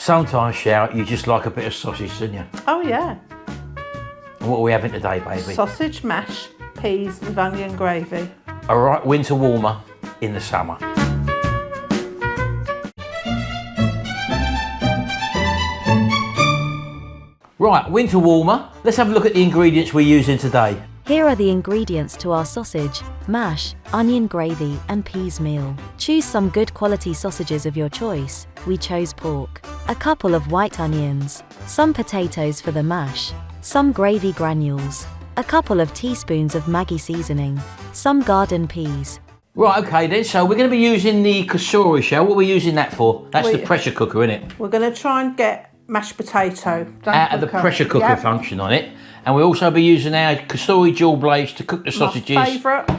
Sometimes, Sharon, you just like a bit of sausage, don't you? Oh yeah. And what are we having today, baby? Sausage mash, peas with onion gravy. A right winter warmer in the summer. Right, winter warmer. Let's have a look at the ingredients we're using today. Here are the ingredients to our sausage, mash, onion gravy and peas meal. Choose some good quality sausages of your choice. We chose pork. A couple of white onions. Some potatoes for the mash. Some gravy granules. A couple of teaspoons of Maggi seasoning. Some garden peas. Right, okay then, so we're going to be using the kasuri shell. What are we using that for? That's the pressure cooker, isn't it? We're going to try and get mashed potato. Out of the pressure cooker function on it. And we'll also be using our kasuri dual blades to cook the sausages. My favourite.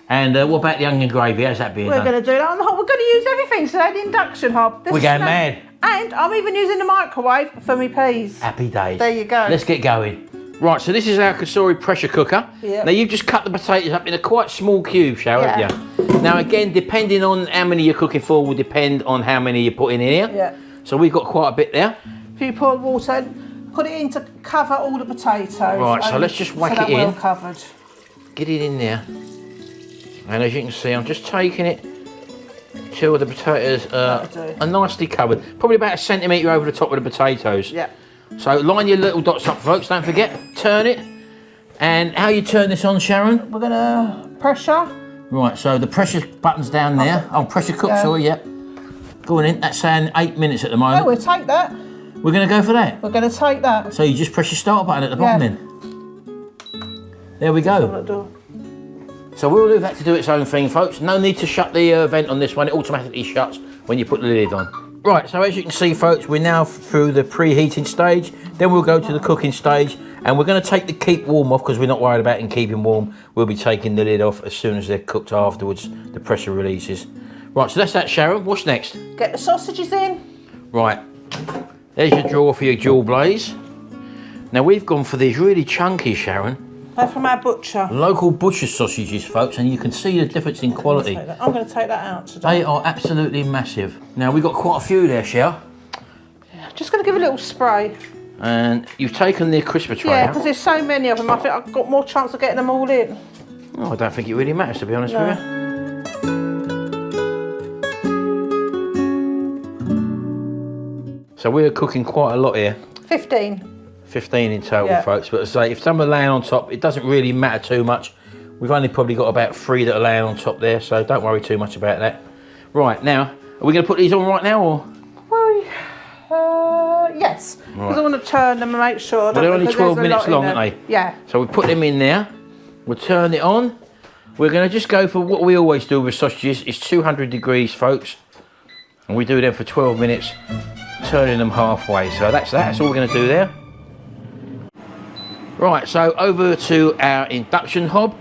And what about the onion gravy? How's that being done? We're going to do that on the hob. We're going to use everything today, the induction hob. We're going mad. And I'm even using the microwave for me peas. Happy days. There you go. Let's get going. Right, so this is our kasuri pressure cooker. Yep. Now you've just cut the potatoes up in a quite small cube, Sharon, haven't you? Now again, depending on how many you're cooking for will depend on how many you're putting in here. Yeah. So we've got quite a bit there. If you pour water in, put it in to cover all the potatoes. Right, so let's just whack it in. Well covered. Get it in there. And as you can see, I'm just taking it till the potatoes are nicely covered. Probably about 1 centimetre over the top of the potatoes. Yeah. So line your little dots up, folks, don't forget. Turn it. And how you turn this on, Sharon? We're going to pressure. Right, so the pressure button's down there. Oh, pressure cook, sorry, yep. Going in, that's saying 8 minutes at the moment. Oh, we'll take that. We're going to go for that? We're going to take that. So you just press your start button at the bottom then? There we go. So we'll leave that to do its own thing, folks. No need to shut the vent on this one. It automatically shuts when you put the lid on. Right, so as you can see, folks, we're now through the preheating stage. Then we'll go to the cooking stage. And we're going to take the keep warm off because we're not worried about it keeping warm. We'll be taking the lid off as soon as they're cooked afterwards. The pressure releases. Right, so that's that, Sharon. What's next? Get the sausages in. Right, there's your drawer for your dual blaze. Now we've gone for these really chunky, Sharon. They're from our butcher. Local butcher sausages, folks, and you can see the difference in quality. I'm going to take that out today. They are absolutely massive. Now we've got quite a few there, Sharon. Just going to give a little spray. And you've taken the crisper tray Yeah, out. because there's so many of them. I think I've got more chance of getting them all in. Oh, I don't think it really matters, to be honest with you. So we're cooking quite a lot here. 15. 15 in total, folks. But as I say, if some are laying on top, it doesn't really matter too much. We've only probably got about 3 that are laying on top there, so don't worry too much about that. Right, now, are we going to put these on right now, or? Well, yes. Because I want to turn them and make sure. Well, they're only 12 minutes long, aren't they? Yeah. So we put them in there. We'll turn it on. We're going to just go for what we always do with sausages. It's 200 degrees, folks. And we do them for 12 minutes, turning them halfway. So that's that. That's all we're going to do there. Right, so over to our induction hob.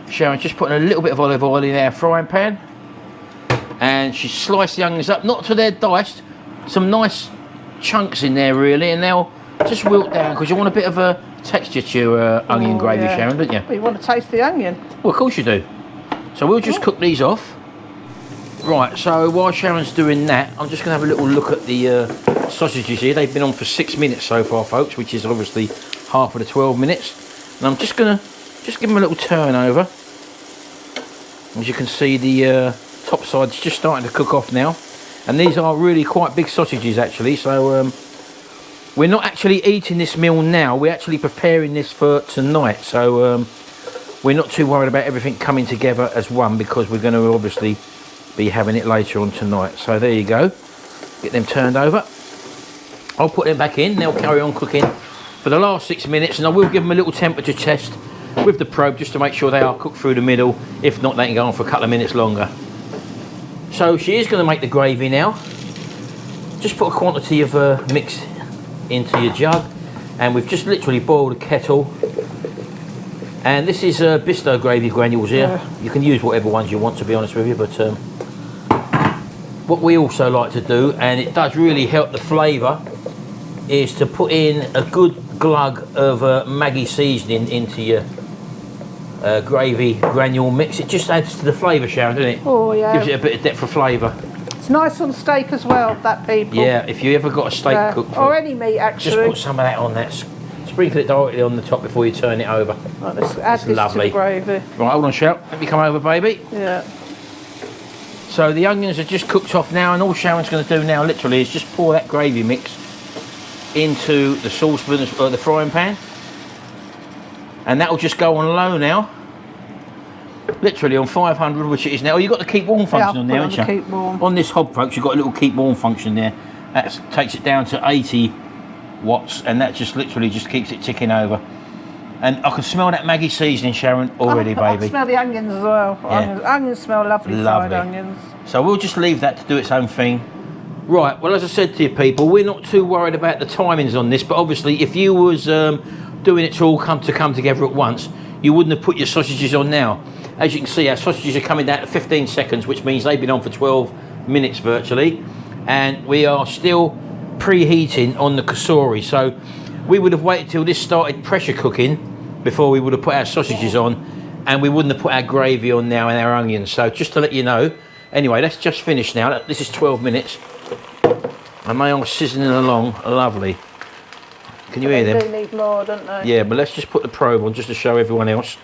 Sharon's just putting a little bit of olive oil in our frying pan. And she's sliced the onions up, not till they're diced. Some nice chunks in there, really, and they'll just wilt down because you want a bit of a texture to your onion gravy, Sharon, don't you? Well, you want to taste the onion. Well, of course you do. So we'll just cook these off. Right, so while Sharon's doing that, I'm just going to have a little look at the sausages here. They've been on for 6 minutes so far, folks, which is obviously half of the 12 minutes. And I'm just going to give them a little turn over. As you can see, the top side's just starting to cook off now. And these are really quite big sausages, actually. So we're not actually eating this meal now. We're actually preparing this for tonight. So we're not too worried about everything coming together as one because we're going to obviously be having it later on tonight. So there you go. Get them turned over. I'll put them back in. They'll carry on cooking for the last 6 minutes. And I will give them a little temperature test with the probe just to make sure they are cooked through the middle. If not, they can go on for a couple of minutes longer. So she is going to make the gravy now. Just put a quantity of mix into your jug. And we've just literally boiled a kettle. And this is Bisto gravy granules here. Yeah. You can use whatever ones you want, to be honest with you. But what we also like to do, and it does really help the flavour, is to put in a good glug of Maggi seasoning into your gravy granule mix. It just adds to the flavour, Sharon, doesn't it? Oh, yeah. Gives it a bit of depth of flavour. It's nice on steak as well, that people. Yeah, if you ever got a steak cooked. Or any meat, actually. Just put some of that on that. Sprinkle it directly on the top before you turn it over. Right, let's add this lovely. to the gravy. Right, hold on, Sharon. Let me come over, baby. Yeah. So the onions are just cooked off now, and all Sharon's going to do now, literally, is just pour that gravy mix into the saucepan or the frying pan, and that will just go on low now. Literally on 500, which it is now. Oh, you've got the keep warm function on there, haven't you? Keep warm. On this hob, folks, you've got a little keep warm function there. That takes it down to 80 watts, and that just literally just keeps it ticking over. And I can smell that Maggi seasoning, Sharon, already, I baby. can smell the onions as well. Yeah. Onions smell lovely, fried onions. So we'll just leave that to do its own thing. Right, well, as I said to you people, we're not too worried about the timings on this, but obviously if you was doing it to all come together at once, you wouldn't have put your sausages on now. As you can see, our sausages are coming down to 15 seconds, which means they've been on for 12 minutes virtually, and we are still preheating on the kasuri. So we would have waited till this started pressure cooking before we would have put our sausages on, and we wouldn't have put our gravy on now and our onions. So just to let you know, anyway, that's just finished now. This is 12 minutes, and they are sizzling along lovely. Can you hear them? They do need more, don't they? Yeah, but let's just put the probe on just to show everyone else.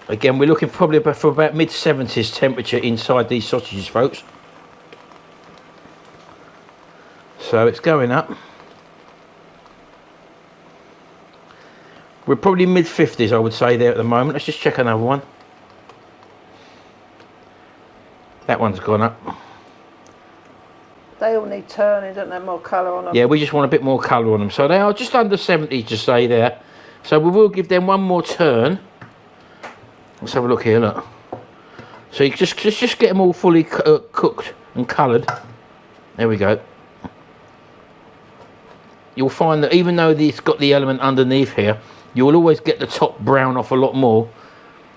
Again, we're looking probably for about mid-70s temperature inside these sausages, folks. So it's going up. We're probably mid-50s, I would say, there at the moment. Let's just check another one. That one's gone up. They all need turning, don't they? More colour on them. Yeah, we just want a bit more colour on them. So they are just under 70, to say there. So we will give them one more turn. Let's have a look here, look. So you just get them all fully cooked and coloured. There we go. You'll find that even though it's got the element underneath here, you'll always get the top brown off a lot more,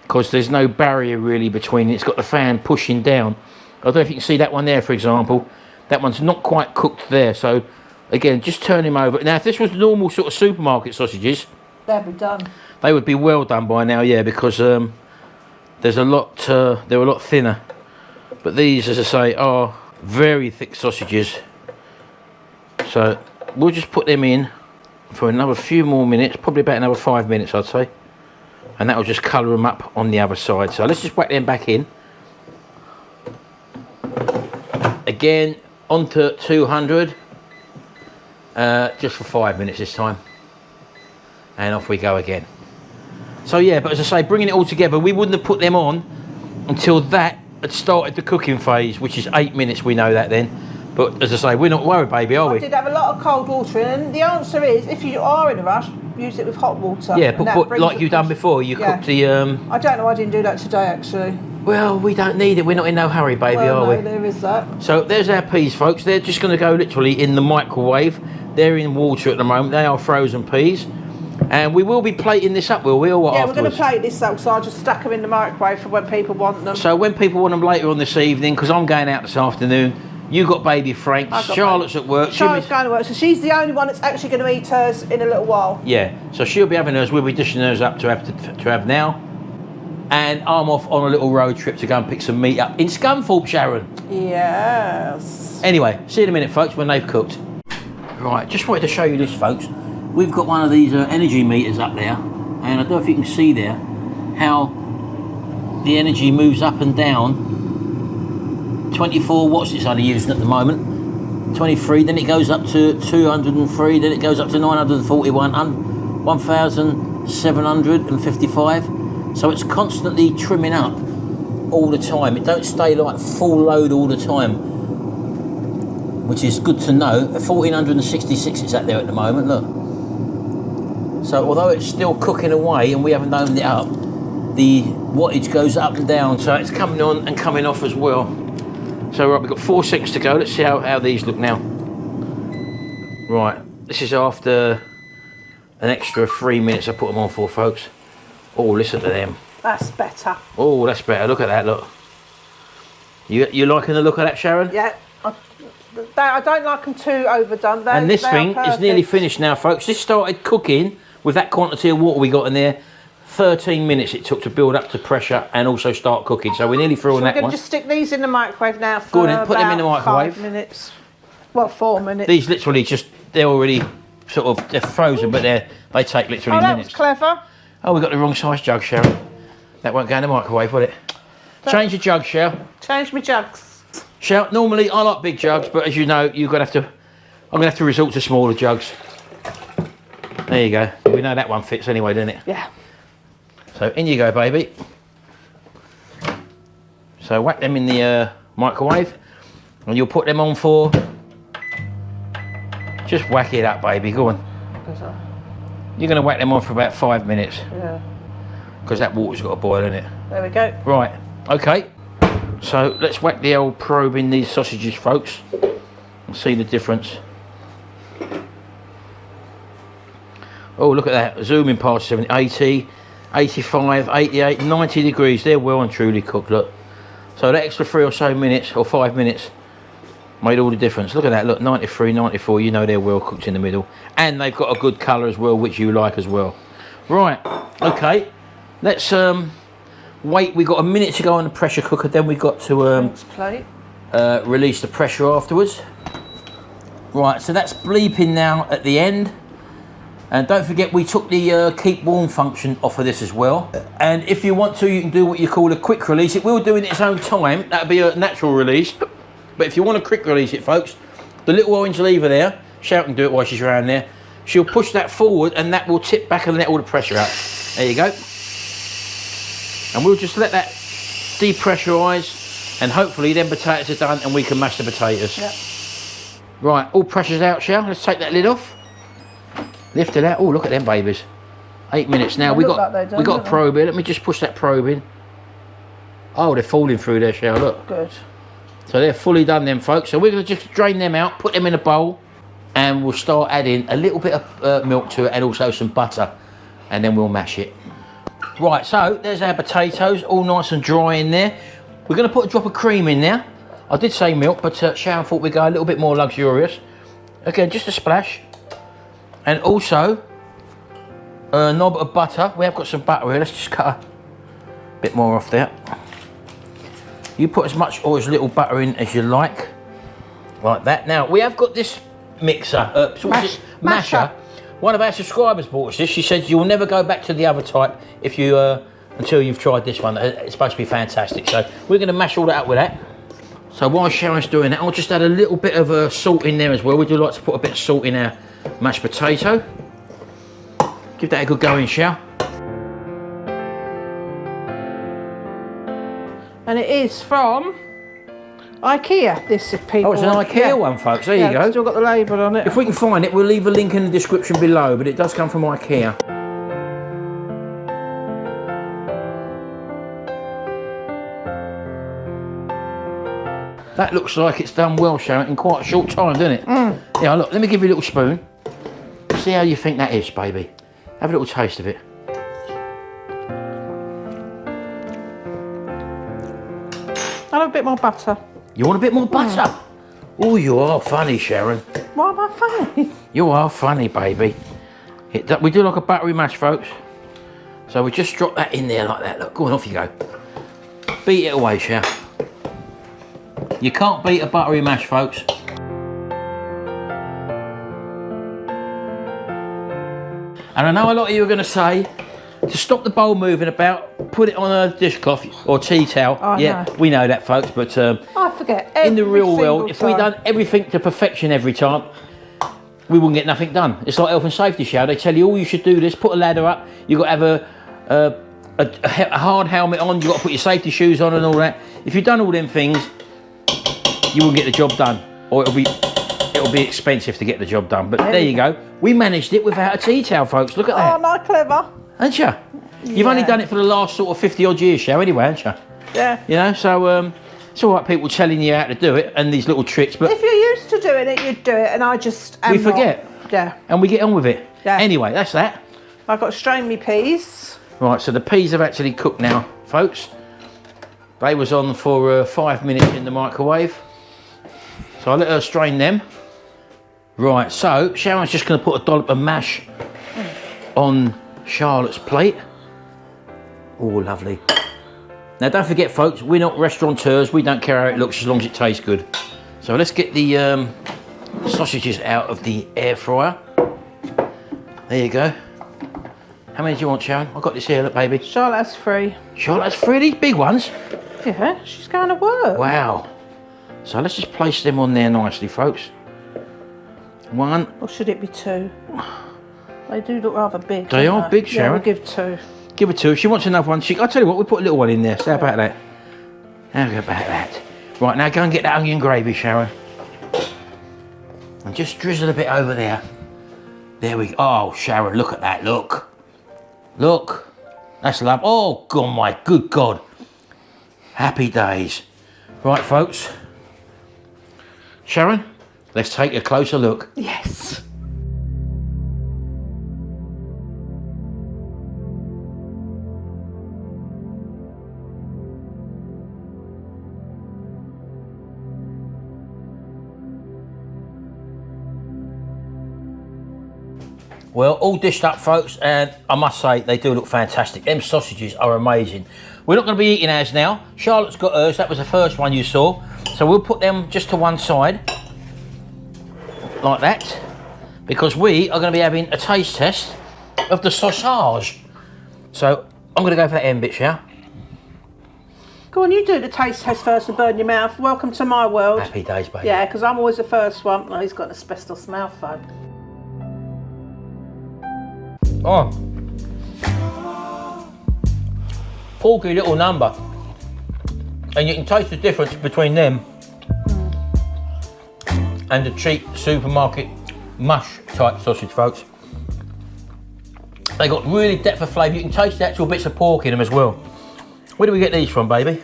because there's no barrier really between it. It's got the fan pushing down. I don't know if you can see that one there, for example. That one's not quite cooked there. So again, just turn him over. Now, if this was normal sort of supermarket sausages, they'd be done. They would be well done by now, yeah, because there's a lot. They're a lot thinner. But these, as I say, are very thick sausages. So we'll just put them in for another few more minutes, probably about another 5 minutes, I'd say, and that will just colour them up on the other side. So let's just whack them back in again onto 200, just for 5 minutes this time, and off we go again. So yeah, but as I say, bringing it all together, we wouldn't have put them on until that had started the cooking phase, which is 8 minutes. We know that then. But as I say, we're not worried, baby, are we? I did have a lot of cold water in, and the answer is, if you are in a rush, use it with hot water. Yeah, but like you've done before, you cooked the... I don't know, I didn't do that today, actually. Well, we don't need it. We're not in no hurry, baby, well, are no, we? there is that. So there's our peas, folks. They're just going to go literally in the microwave. They're in water at the moment. They are frozen peas. And we will be plating this up, will we? Or what, yeah, afterwards? we're going to plate this up, so I'll just stack them in the microwave for when people want them. So when people want them later on this evening, because I'm going out this afternoon, you got baby Frank, Charlotte's at work. Charlotte's going to work, so she's the only one that's actually going to eat hers in a little while. Yeah, so she'll be having hers, we'll be dishing hers up to have now. And I'm off on a little road trip to go and pick some meat up in Scunthorpe, Sharon. Yes. Anyway, see you in a minute, folks, when they've cooked. Right, just wanted to show you this, folks. We've got one of these energy meters up there, and I don't know if you can see there how the energy moves up and down. 24 watts it's only using at the moment, 23, then it goes up to 203, then it goes up to 941, 1755. So it's constantly trimming up all the time. It don't stay like full load all the time, which is good to know. 1466 it's at there at the moment, look. So although it's still cooking away and we haven't opened it up, the wattage goes up and down, so it's coming on and coming off as well. So right, we've got 4 seconds to go. Let's see how these look now. Right, this is after an extra 3 minutes I put them on for, folks. Oh, listen to them. That's better. Oh, that's better. Look at that, look. You liking the look of that, Sharon? Yeah. I don't like them too overdone. And this thing is nearly finished now, folks. This started cooking with that quantity of water we got in there 13 minutes it took to build up to pressure and also start cooking. So we're nearly through on that We're one. going to just stick these in the microwave now for Go on then, put them in the microwave. 5 minutes. Well, 4 minutes. These literally just, they're already sort of, they're frozen, but they take literally that minutes. was clever. Oh, we got the wrong size jug, Sharon. That won't go in the microwave, will it? Change your jug, Shell. Change my jugs. Shell, normally I like big jugs, but as you know, I'm gonna have to resort to smaller jugs. There you go. We know that one fits anyway, doesn't it? Yeah. So in you go, baby. So whack them in the microwave, and you'll put them on for. Just whack it up, baby. Go on. You're gonna whack them on for about 5 minutes. Yeah. Because that water's got to boil in it. There we go. Right. Okay. So let's whack the old probe in these sausages, folks, and see the difference. Oh, look at that. Zooming past 70, 80, 85, 88, 90 degrees. They're well and truly cooked, look. So that extra 3 or so minutes, or 5 minutes, made all the difference. Look at that, look, 93, 94, you know they're well cooked in the middle. And they've got a good colour as well, which you like as well. Right, okay. Let's wait. We've got a minute to go on the pressure cooker, then we've got to Plate. release the pressure afterwards. Right, so that's bleeping now at the end. And don't forget, we took the keep warm function off of this as well. And if you want to, you can do what you call a quick release. It will do in its own time. That'll be a natural release. But if you want to quick release it, folks, the little orange lever there, Sharon can do it while she's around there. She'll push that forward and that will tip back and let all the pressure out. There you go. And we'll just let that depressurise, and hopefully then potatoes are done and we can mash the potatoes. Yep. Right, all pressure's out, Shell. Let's take that lid off. Lift it out. Oh, look at them babies. 8 minutes now. We got a probe here. Let me just push that probe in. Oh, they're falling through there, Shell. Look. Good. So they're fully done, them folks. So we're going to just drain them out, put them in a bowl, and we'll start adding a little bit of milk to it and also some butter, and then we'll mash it. Right, so there's our potatoes, all nice and dry in there. We're going to put a drop of cream in there. I did say milk, but Sharon thought we'd go a little bit more luxurious. Again, just a splash. And also a knob of butter. We have got some butter here. Let's just cut a bit more off there. You put as much or as little butter in as you like that. Now we have got this mixer, masher. One of our subscribers bought us this. She said you'll never go back to the other type if you until you've tried this one. It's supposed to be fantastic. So we're going to mash all that up with that. So while Sharon's doing that, I'll just add a little bit of salt in there as well. We do like to put a bit of salt in our mashed potato. Give that a good go in, Sharon. And it is from IKEA, this, if people... Oh, it's an IKEA one, folks. There you go. Still got the label on it. If we can find it, we'll leave a link in the description below, but it does come from IKEA. That looks like it's done well, Sharon, in quite a short time, doesn't it? Mm. Yeah, look, let me give you a little spoon. See how you think that is, baby. Have a little taste of it. I'll have a bit more butter. You want a bit more butter? Oh, you are funny, Sharon. Why am I funny? You are funny, baby. We do like a buttery mash, folks. So we just drop that in there like that. Look, go on, off you go. Beat it away, Sharon. You can't beat a buttery mash, folks. And I know a lot of you are going to say, to stop the bowl moving about, put it on a dishcloth or tea towel. Oh, yeah, no. We know that, folks, but I forget in the real world, if we'd done everything to perfection every time, we wouldn't get nothing done. It's like health and safety show. They tell you, oh, you should do this, put a ladder up, you've got to have a hard helmet on, you've got to put your safety shoes on and all that. If you've done all them things, you won't get the job done, or it'll be expensive to get the job done. But there you go. We managed it without a tea towel, folks. Look at that. Oh, not clever. Haven't you? You've only done it for the last sort of 50 odd years, Sharon, anyway, haven't you? Yeah. You know, so it's all right, people telling you how to do it and these little tricks, but if you're used to doing it, you'd do it, and I just am we forget. Not. Yeah. And we get on with it. Yeah. Anyway, that's that. I've got to strain me peas. Right, so the peas have actually cooked now, folks. They was on for 5 minutes in the microwave. So I'll let her strain them. Right, so Sharon's just going to put a dollop of mash on Charlotte's plate. Oh, lovely. Now, don't forget, folks, we're not restaurateurs. We don't care how it looks as long as it tastes good. So let's get the sausages out of the air fryer. There you go. How many do you want, Sharon? I've got this here, look, baby. Charlotte has 3. Charlotte has 3 of these big ones? Yeah, she's going to work. Wow. So let's just place them on there nicely, folks. 1. Or should it be 2? They do look rather big. They are big, Sharon. Yeah, we'll give 2. Give her 2. If she wants another one, I'll tell you what, we'll put a little one in there. So how about that? How about that? Right, now go and get that onion gravy, Sharon. And just drizzle a bit over there. There we go. Oh, Sharon, look at that, look. Look. That's love. Oh, God, my good God. Happy days. Right, folks. Sharon, let's take a closer look. Yes. Well, all dished up, folks, and I must say, they do look fantastic. Them sausages are amazing. We're not going to be eating ours now. Charlotte's got hers. That was the first one you saw. So we'll put them just to one side, like that, because we are going to be having a taste test of the sausage. So I'm going to go for that end bit, yeah? Go on, you do the taste test first and burn your mouth. Welcome to my world. Happy days, baby. Yeah, because I'm always the first one. Oh, he's got an asbestos mouth, though. Oh. Porky little number. And you can taste the difference between them and the cheap supermarket mush type sausage, folks. They got really depth of flavour. You can taste the actual bits of pork in them as well. Where do we get these from, baby?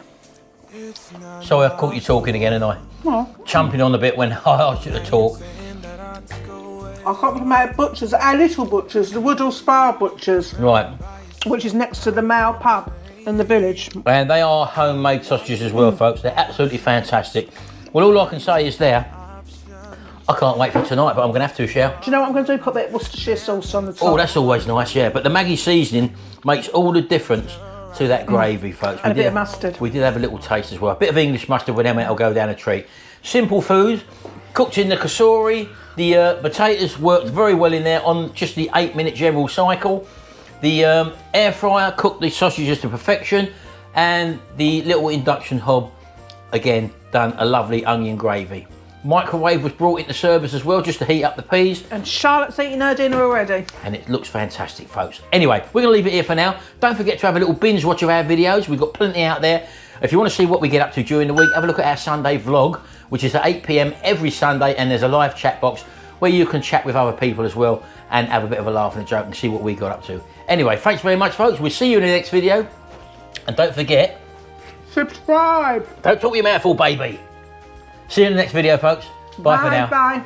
Sorry, I've caught you talking again, and I chumping on the bit when I asked you to talk. I come from our butchers, our little butchers, the Woodall Spa butchers. Right. Which is next to the Mao pub in the village. And they are homemade sausages as well, folks. They're absolutely fantastic. Well, all I can say is I can't wait for tonight, but I'm going to have to, Shell. Do you know what I'm going to do? Put a bit of Worcestershire sauce on the top. Oh, that's always nice, yeah. But the Maggi seasoning makes all the difference to that gravy, folks. And a bit of mustard. We did have a little taste as well. A bit of English mustard with them, it'll go down a treat. Simple food, cooked in the kasori. The potatoes worked very well in there on just the 8-minute general cycle. The air fryer cooked the sausages to perfection. And the little induction hob, again, done a lovely onion gravy. Microwave was brought into service as well, just to heat up the peas. And Charlotte's eating her dinner already. And it looks fantastic, folks. Anyway, we're going to leave it here for now. Don't forget to have a little binge watch of our videos. We've got plenty out there. If you want to see what we get up to during the week, have a look at our Sunday vlog, which is at 8 PM every Sunday, and there's a live chat box where you can chat with other people as well and have a bit of a laugh and a joke and see what we got up to. Anyway, thanks very much, folks. We'll see you in the next video. And don't forget... subscribe. Don't talk your mouth full, baby. See you in the next video, folks. Bye for now. Bye.